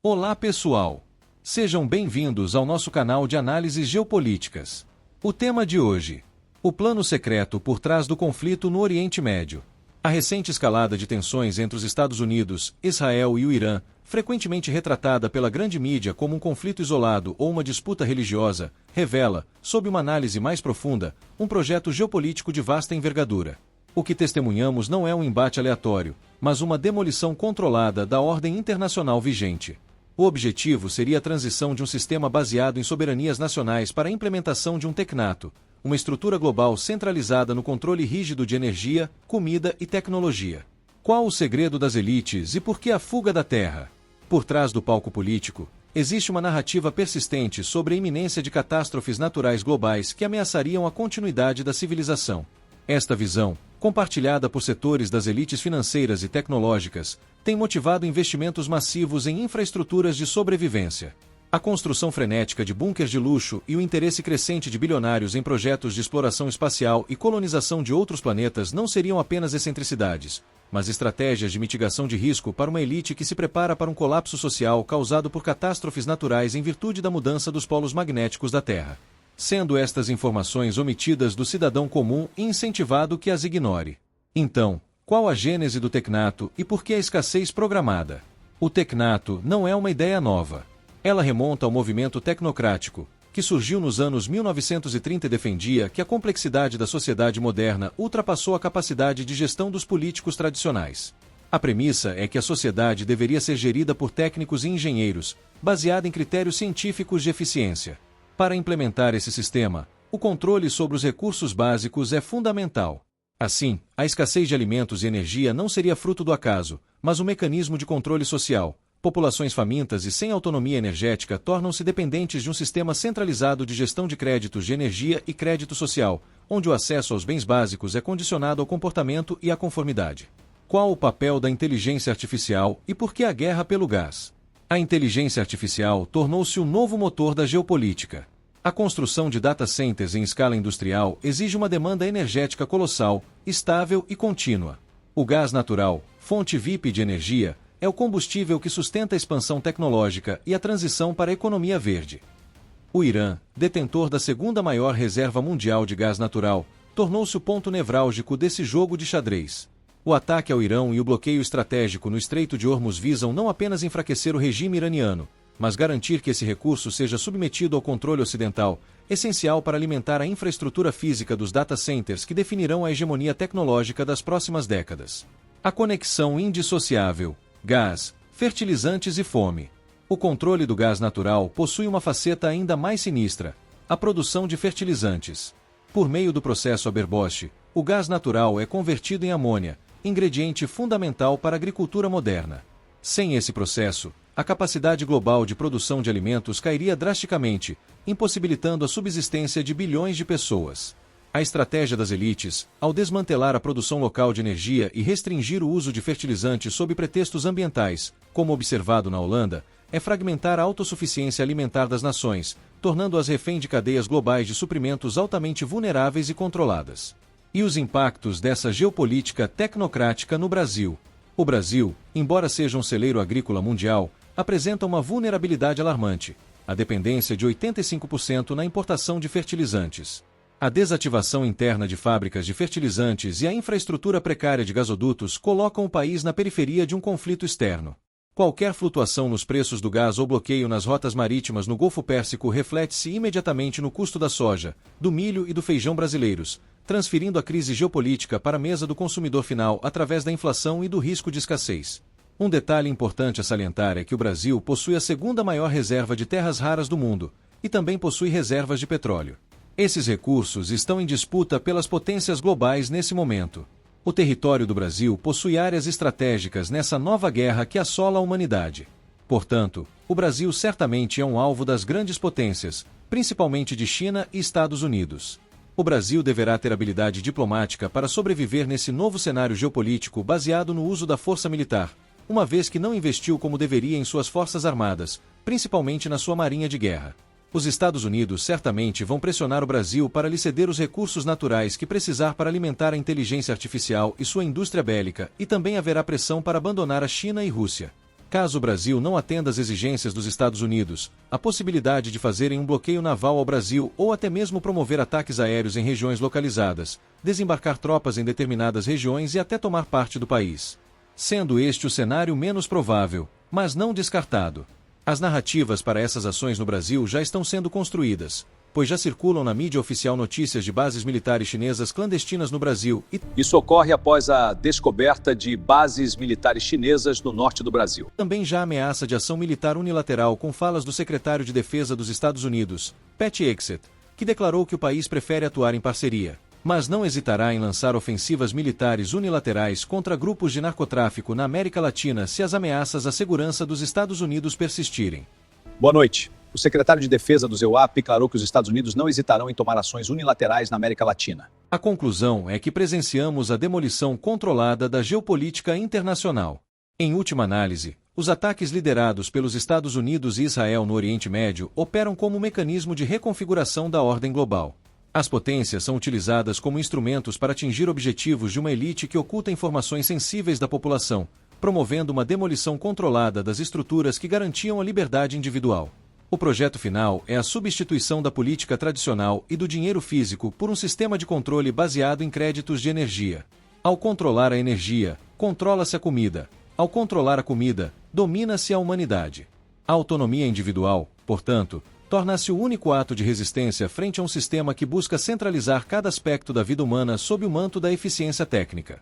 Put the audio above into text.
Olá pessoal! Sejam bem-vindos ao nosso canal de análises geopolíticas. O tema de hoje: o plano secreto por trás do conflito no Oriente Médio. A recente escalada de tensões entre os Estados Unidos, Israel e o Irã, frequentemente retratada pela grande mídia como um conflito isolado ou uma disputa religiosa, revela, sob uma análise mais profunda, um projeto geopolítico de vasta envergadura. O que testemunhamos não é um embate aleatório, mas uma demolição controlada da ordem internacional vigente. O objetivo seria a transição de um sistema baseado em soberanias nacionais para a implementação de um tecnato, uma estrutura global centralizada no controle rígido de energia, comida e tecnologia. Qual o segredo das elites e por que a fuga da Terra? Por trás do palco político, existe uma narrativa persistente sobre a iminência de catástrofes naturais globais que ameaçariam a continuidade da civilização. Esta visão, compartilhada por setores das elites financeiras e tecnológicas, tem motivado investimentos massivos em infraestruturas de sobrevivência. A construção frenética de bunkers de luxo e o interesse crescente de bilionários em projetos de exploração espacial e colonização de outros planetas não seriam apenas excentricidades, mas estratégias de mitigação de risco para uma elite que se prepara para um colapso social causado por catástrofes naturais em virtude da mudança dos polos magnéticos da Terra. Sendo estas informações omitidas do cidadão comum e incentivado que as ignore. Então, qual a gênese do tecnato e por que a escassez programada? O tecnato não é uma ideia nova. Ela remonta ao movimento tecnocrático, que surgiu nos anos 1930 e defendia que a complexidade da sociedade moderna ultrapassou a capacidade de gestão dos políticos tradicionais. A premissa é que a sociedade deveria ser gerida por técnicos e engenheiros, baseada em critérios científicos de eficiência. Para implementar esse sistema, o controle sobre os recursos básicos é fundamental. Assim, a escassez de alimentos e energia não seria fruto do acaso, mas um mecanismo de controle social. Populações famintas e sem autonomia energética tornam-se dependentes de um sistema centralizado de gestão de créditos de energia e crédito social, onde o acesso aos bens básicos é condicionado ao comportamento e à conformidade. Qual o papel da inteligência artificial e por que a guerra pelo gás? A inteligência artificial tornou-se o novo motor da geopolítica. A construção de data centers em escala industrial exige uma demanda energética colossal, estável e contínua. O gás natural, fonte VIP de energia, é o combustível que sustenta a expansão tecnológica e a transição para a economia verde. O Irã, detentor da segunda maior reserva mundial de gás natural, tornou-se o ponto nevrálgico desse jogo de xadrez. O ataque ao Irão e o bloqueio estratégico no Estreito de Hormuz visam não apenas enfraquecer o regime iraniano, mas garantir que esse recurso seja submetido ao controle ocidental, essencial para alimentar a infraestrutura física dos data centers que definirão a hegemonia tecnológica das próximas décadas. A conexão indissociável: gás, fertilizantes e fome. O controle do gás natural possui uma faceta ainda mais sinistra: a produção de fertilizantes. Por meio do processo Haber-Bosch, o gás natural é convertido em amônia, ingrediente fundamental para a agricultura moderna. Sem esse processo, a capacidade global de produção de alimentos cairia drasticamente, impossibilitando a subsistência de bilhões de pessoas. A estratégia das elites, ao desmantelar a produção local de energia e restringir o uso de fertilizantes sob pretextos ambientais, como observado na Holanda, é fragmentar a autossuficiência alimentar das nações, tornando-as refém de cadeias globais de suprimentos altamente vulneráveis e controladas. E os impactos dessa geopolítica tecnocrática no Brasil? O Brasil, embora seja um celeiro agrícola mundial, apresenta uma vulnerabilidade alarmante: a dependência de 85% na importação de fertilizantes. A desativação interna de fábricas de fertilizantes e a infraestrutura precária de gasodutos colocam o país na periferia de um conflito externo. Qualquer flutuação nos preços do gás ou bloqueio nas rotas marítimas no Golfo Pérsico reflete-se imediatamente no custo da soja, do milho e do feijão brasileiros, transferindo a crise geopolítica para a mesa do consumidor final através da inflação e do risco de escassez. Um detalhe importante a salientar é que o Brasil possui a segunda maior reserva de terras raras do mundo, e também possui reservas de petróleo. Esses recursos estão em disputa pelas potências globais nesse momento. O território do Brasil possui áreas estratégicas nessa nova guerra que assola a humanidade. Portanto, o Brasil certamente é um alvo das grandes potências, principalmente de China e Estados Unidos. O Brasil deverá ter habilidade diplomática para sobreviver nesse novo cenário geopolítico baseado no uso da força militar, uma vez que não investiu como deveria em suas forças armadas, principalmente na sua marinha de guerra. Os Estados Unidos certamente vão pressionar o Brasil para lhe ceder os recursos naturais que precisar para alimentar a inteligência artificial e sua indústria bélica, e também haverá pressão para abandonar a China e Rússia. Caso o Brasil não atenda às exigências dos Estados Unidos, a possibilidade de fazerem um bloqueio naval ao Brasil ou até mesmo promover ataques aéreos em regiões localizadas, desembarcar tropas em determinadas regiões e até tomar parte do país. Sendo este o cenário menos provável, mas não descartado. As narrativas para essas ações no Brasil já estão sendo construídas, pois já circulam na mídia oficial notícias de bases militares chinesas clandestinas no Brasil e isso ocorre após a descoberta de bases militares chinesas no norte do Brasil. Também já ameaça de ação militar unilateral com falas do secretário de Defesa dos Estados Unidos, Pete Hegseth, que declarou que o país prefere atuar em parceria, mas não hesitará em lançar ofensivas militares unilaterais contra grupos de narcotráfico na América Latina se as ameaças à segurança dos Estados Unidos persistirem. Boa noite. O secretário de Defesa do EUAP declarou que os Estados Unidos não hesitarão em tomar ações unilaterais na América Latina. A conclusão é que presenciamos a demolição controlada da geopolítica internacional. Em última análise, os ataques liderados pelos Estados Unidos e Israel no Oriente Médio operam como um mecanismo de reconfiguração da ordem global. As potências são utilizadas como instrumentos para atingir objetivos de uma elite que oculta informações sensíveis da população, promovendo uma demolição controlada das estruturas que garantiam a liberdade individual. O projeto final é a substituição da política tradicional e do dinheiro físico por um sistema de controle baseado em créditos de energia. Ao controlar a energia, controla-se a comida. Ao controlar a comida, domina-se a humanidade. A autonomia individual, portanto, torna-se o único ato de resistência frente a um sistema que busca centralizar cada aspecto da vida humana sob o manto da eficiência técnica.